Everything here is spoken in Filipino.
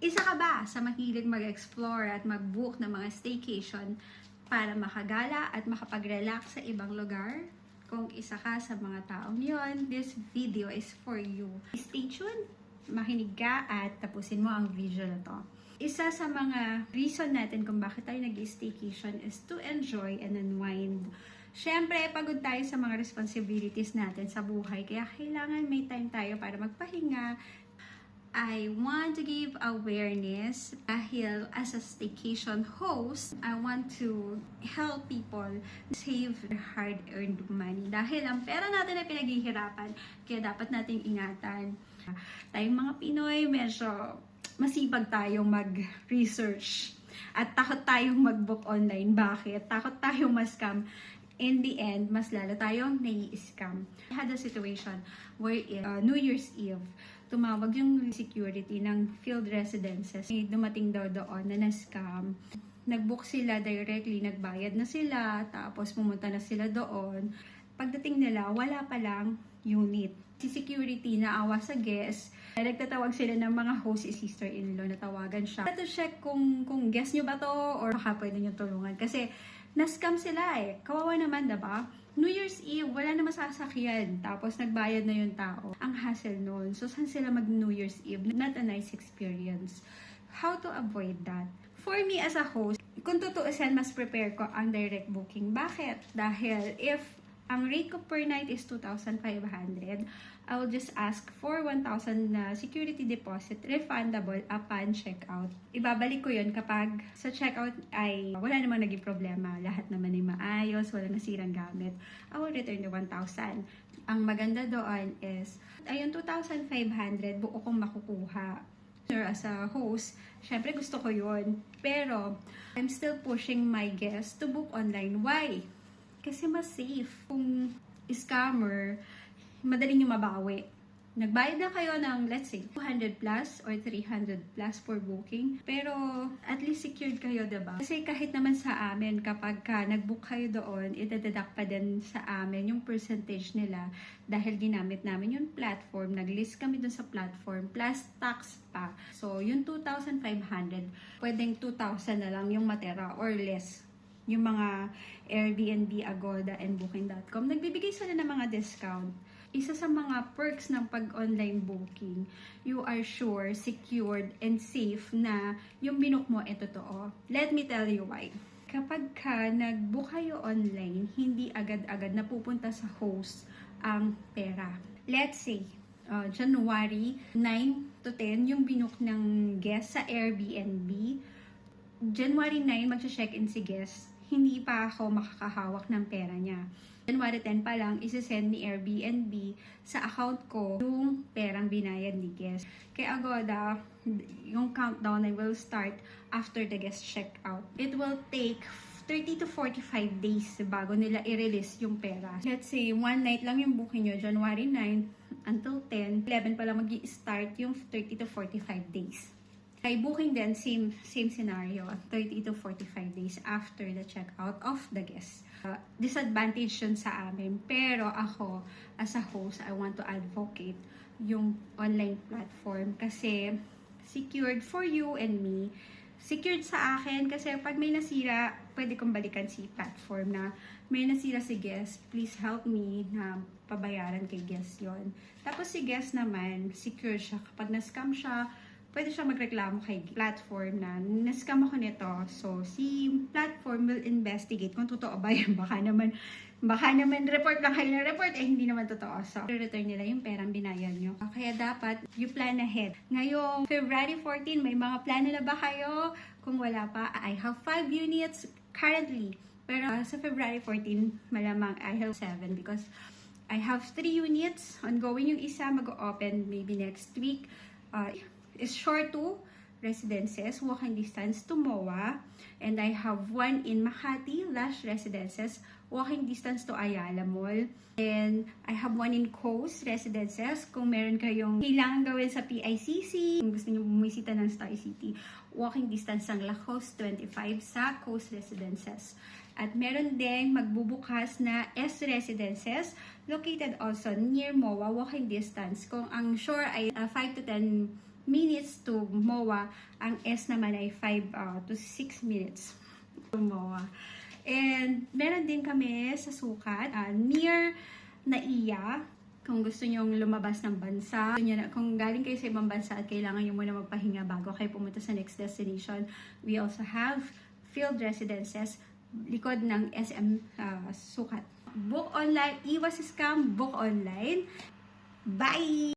Isa ka ba sa mahilig mag-explore at mag-book ng mga staycation para makagala at makapag-relax sa ibang lugar? Kung isa ka sa mga taong yon, this video is for you. Stay tuned, makinig ka at tapusin mo ang video na to. Isa sa mga reason natin kung bakit tayo nag-staycation is to enjoy and unwind. Siyempre, pagod tayo sa mga responsibilities natin sa buhay, kaya kailangan may time tayo para magpahinga. I want to give awareness dahil as a staycation host, I want to help people save their hard-earned money. Dahil ang pera natin ay pinaghihirapan, kaya dapat nating ingatan. Tayong mga Pinoy, medyo masipag tayong mag-research at takot tayong mag-book online. Bakit? Takot tayong ma-scam. In the end, mas lalo tayong nai-scam. I had a situation where New Year's Eve, tumawag yung security ng field residences. Dumating daw doon na na-scam. Nag-book sila directly, nagbayad na sila, tapos pumunta na sila doon. Pagdating nila, wala pa lang unit. Si security naawa sa guest, nagtatawag sila ng mga host sister-in-law, natawagan siya. To check kung guest nyo ba to or baka pwede nyo tulungan. Kasi na-scam sila eh. Kawawa naman, diba? New Year's Eve, wala na masasakyan. Tapos nagbayad na yung tao. Ang hassle nun. So, saan sila mag-New Year's Eve? Not a nice experience. How to avoid that? For me as a host, kung tutuusin, mas prepare ko ang direct booking. Bakit? Dahil if ang rate ko per night is 2,500, I will just ask for 1,000 na security deposit refundable upon checkout. Ibabalik ko yun kapag sa checkout ay wala namang naging problema. Lahat naman ay maayos, wala nasirang gamit. I will return the 1,000. Ang maganda doon is, ayun 2,500 buo kong makukuha. As a host, syempre gusto ko yun. Pero, I'm still pushing my guests to book online. Why? Kasi mas safe. Kung scammer, madali nyo mabawi. Nagbayad na kayo ng, let's say, 200 plus or 300 plus for booking. Pero, at least secured kayo, diba? Kasi kahit naman sa amin, kapag nag-book kayo doon, itadeduct pa din sa amin yung percentage nila dahil ginamit namin yung platform. Nag-list kami dun sa platform, plus tax pa. So, yung 2,500, pwedeng 2,000 na lang yung matera or less. Yung mga Airbnb, Agoda, and Booking.com, nagbibigay sila ng mga discount. Isa sa mga perks ng pag-online booking, you are sure, secured, and safe na yung binook mo ay totoo. Let me tell you why. Kapag nag-book kayo online, hindi agad-agad napupunta sa host ang pera. Let's say, January 9 to 10, yung binook ng guest sa Airbnb. January 9, mag-check-in si guest. Hindi pa ako makakahawak ng pera niya. January 10 pa lang, isi-send ni Airbnb sa account ko yung perang binayad ni guest. Kaya Agoda, yung countdown ay will start after the guest check-out. It will take 30 to 45 days bago nila i-release yung pera. Let's say, one night lang yung booking nyo, January 9 until 10. 11 pa lang mag-i-start yung 30 to 45 days. Kay booking din, same scenario, 30 to 45 days after the checkout of the guest. Disadvantage yun sa amin. Pero ako, as a host, I want to advocate yung online platform kasi secured for you and me. Secured sa akin kasi pag may nasira, pwede kong balikan si platform na may nasira si guest, please help me na pabayaran kay guest yon. Tapos si guest naman, secure siya. Kapag na-scam siya, pwede siya magreklamo kay platform na na-scam ako nito. So, si platform will investigate kung totoo ba yun. Baka naman report lang kayo ng report, hindi naman totoo. So, return nila yung perang binayad nyo. Kaya dapat, you plan ahead. Ngayong February 14, may mga plano na ba kayo? Kung wala pa, I have 5 units currently. Pero sa February 14, malamang I have 7 because I have 3 units. Ongoing yung isa, mag-open maybe next week. Is short to residences, walking distance to MOA, and I have one in Makati, Lush Residences, walking distance to Ayala Mall, and I have one in Coast Residences. Kung meron kayong kailangan gawin sa PICC, kung gusto niyo bumisita ng Star City, walking distance ang La Coast 25 sa Coast Residences. At meron din magbubukas na S Residences, located also near MOA, walking distance. Kung ang shore ay 5 to 10 minutes to MOA. Ang S naman ay 5 to 6 minutes to MOA. And meron din kami sa sukat, near Naiya. Kung gusto nyong lumabas ng bansa, kung galing kayo sa ibang bansa at kailangan nyo muna magpahinga bago kayo pumunta sa next destination, we also have field residences likod ng SM Sukat. Book online, iwas scam, book online. Bye!